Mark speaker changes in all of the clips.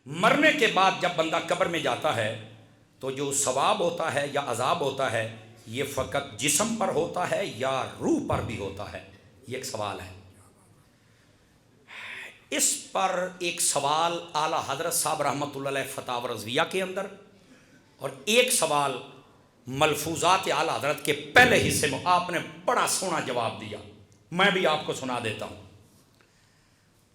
Speaker 1: مرنے کے بعد جب بندہ قبر میں جاتا ہے تو جو ثواب ہوتا ہے یا عذاب ہوتا ہے یہ فقط جسم پر ہوتا ہے یا روح پر بھی ہوتا ہے؟ یہ ایک سوال ہے۔ اس پر ایک سوال اعلیٰ حضرت صاحب رحمۃ اللہ علیہ فتاوی رضویہ کے اندر، اور ایک سوال ملفوظات اعلیٰ حضرت کے پہلے حصے میں آپ نے بڑا سونا جواب دیا، میں بھی آپ کو سنا دیتا ہوں۔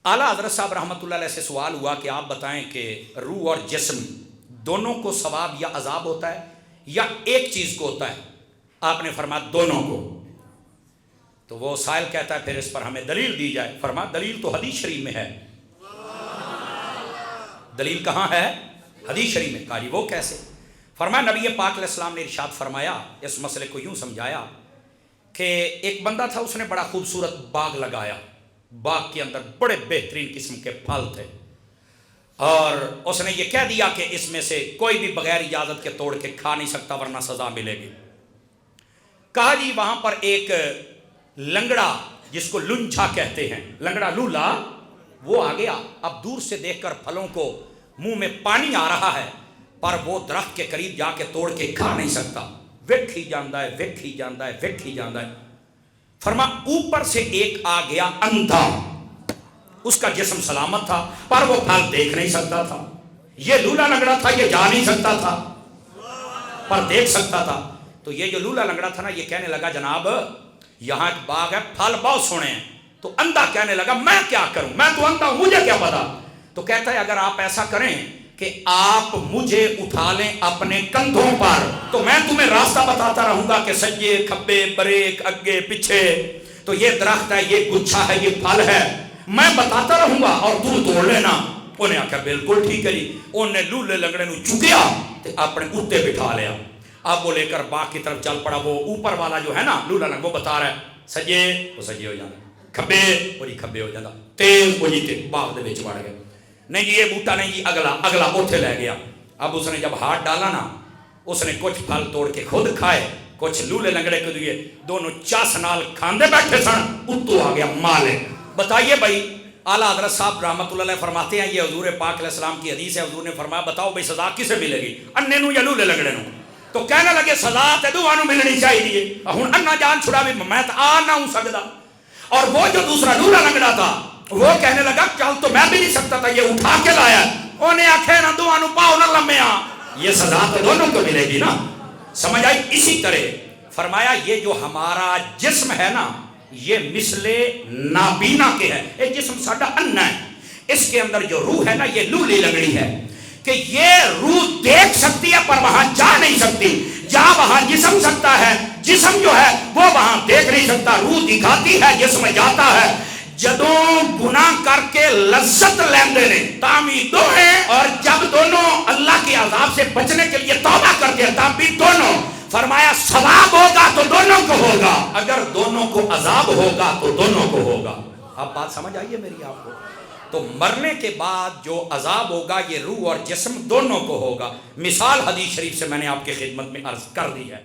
Speaker 1: اعلیٰ حضرت صاحب رحمۃ اللہ علیہ سے سوال ہوا کہ آپ بتائیں کہ روح اور جسم دونوں کو ثواب یا عذاب ہوتا ہے یا ایک چیز کو ہوتا ہے؟ آپ نے فرمایا دونوں کو۔ تو وہ سائل کہتا ہے پھر اس پر ہمیں دلیل دی جائے۔ فرمایا دلیل تو حدیث شریف میں ہے۔ دلیل کہاں ہے؟ حدیث شریف میں۔ کہا جی وہ کیسے؟ فرمایا نبی پاک علیہ السلام نے ارشاد فرمایا، اس مسئلے کو یوں سمجھایا کہ ایک بندہ تھا، اس نے بڑا خوبصورت باغ لگایا، باغ کے اندر بڑے بہترین قسم کے پھل تھے، اور اس نے یہ کہہ دیا کہ اس میں سے کوئی بھی بغیر اجازت کے توڑ کے کھا نہیں سکتا ورنہ سزا ملے گی۔ کہا جی وہاں پر ایک لنگڑا جس کو لنچا کہتے ہیں، لنگڑا لولا، وہ آ گیا۔ اب دور سے دیکھ کر پھلوں کو منہ میں پانی آ رہا ہے، پر وہ درخت کے قریب جا کے توڑ کے کھا نہیں سکتا، ویکھی جاندا ہے، ویکھی جاندا ہے، ویکھی جاندا ہے۔ فرما اوپر سے ایک آ گیا اندھا، اس کا جسم سلامت تھا پر وہ پھل دیکھ نہیں سکتا تھا۔ یہ لولا لنگڑا تھا، یہ جا نہیں سکتا تھا پر دیکھ سکتا تھا۔ تو یہ جو لولا لنگڑا تھا نا، یہ کہنے لگا جناب یہاں ایک باغ ہے، پھل بہت سونے ہیں۔ تو اندھا کہنے لگا میں کیا کروں، میں تو اندھا ہوں، مجھے کیا پتا۔ تو کہتا ہے اگر آپ ایسا کریں کہ آپ مجھے اٹھا لیں اپنے کندھوں پر تو میں تمہیں راستہ بتاتا رہوں گا کہ سجے کھبے بریک اگے پیچھے، تو یہ درخت ہے، یہ گچھا ہے، یہ پھل ہے، میں بتاتا رہوں گا اور تو توڑ لینا۔ انہیں آخیا بالکل ٹھیک ہے جی۔ انہیں لولے لنگڑے نو چکیا تے اپنے اوتے بٹھا لیا۔ اب وہ لے کر باغ کی طرف چل پڑا۔ وہ اوپر والا جو ہے نا لولا لنگڑا، وہ بتا رہا ہے سجے وہ سجے ہو جانا، کھبے وہ جی کھبے ہو جانا، تیز وہ جی تیز، باغ دے وچ وڑ گیا۔ نہیں جی یہ بوٹا نہیں جی، اگلا اگلا اوتھے لے گیا۔ اب اس نے جب ہاتھ ڈالا نا، اس نے کچھ پھل توڑ کے خود کھائے، کچھ لولے لنگڑے کو دیے، دونوں چاس نال کھاندے بیٹھے سن۔ اتو آ گیا مالک۔ بتائیے بھائی، اعلیٰ حضرت صاحب رحمۃ اللہ علیہ فرماتے ہیں، یہ حضور پاک علیہ السلام کی حدیث ہے، حضور نے فرمایا بتاؤ بھائی سزا کسے ملے گی، انے نو یا لولے لنگڑے نو؟ تو کہنے لگے سزا تے دوواں نو ملنی چاہیے، ہن انا جان چھڑا بھی میں تو آ نہ ہوں سکدا۔ اور وہ جو دوسرا لولا لنگڑا تھا وہ کہنے لگا چل تو میں بھی نہیں سکتا تھا، یہ اٹھا کے لایا، انہیں آخے نہ دوواں نو پاؤ نہ لمیا، یہ سزا تو دونوں کو ملے گی نا۔ سمجھ آئی؟ اسی طرح فرمایا یہ جو ہمارا جسم ہے نا، یہ مثل نابینا کے ہے، یہ جسم ساڈا انا ہے، اس کے اندر جو روح ہے نا یہ لولی لنگڑی ہے کہ یہ روح دیکھ سکتی ہے پر وہاں جا نہیں سکتی۔ جا وہاں جسم سکتا ہے، جسم جو ہے وہ وہاں دیکھ نہیں سکتا، روح دکھاتی ہے، جسم جاتا ہے۔ جدوں گناہ کر کے لذت لیندے نے تامی دو ہیں، اور جب دونوں اللہ کے عذاب سے بچنے کے لیے توبہ کرتے ہیں تب بھی دونوں۔ فرمایا ثواب ہوگا تو دونوں کو ہوگا، اگر دونوں کو عذاب ہوگا تو دونوں کو ہوگا۔ اب بات سمجھ آئیے میری آپ کو؟ تو مرنے کے بعد جو عذاب ہوگا یہ روح اور جسم دونوں کو ہوگا۔ مثال حدیث شریف سے میں نے آپ کی خدمت میں عرض کر دی ہے۔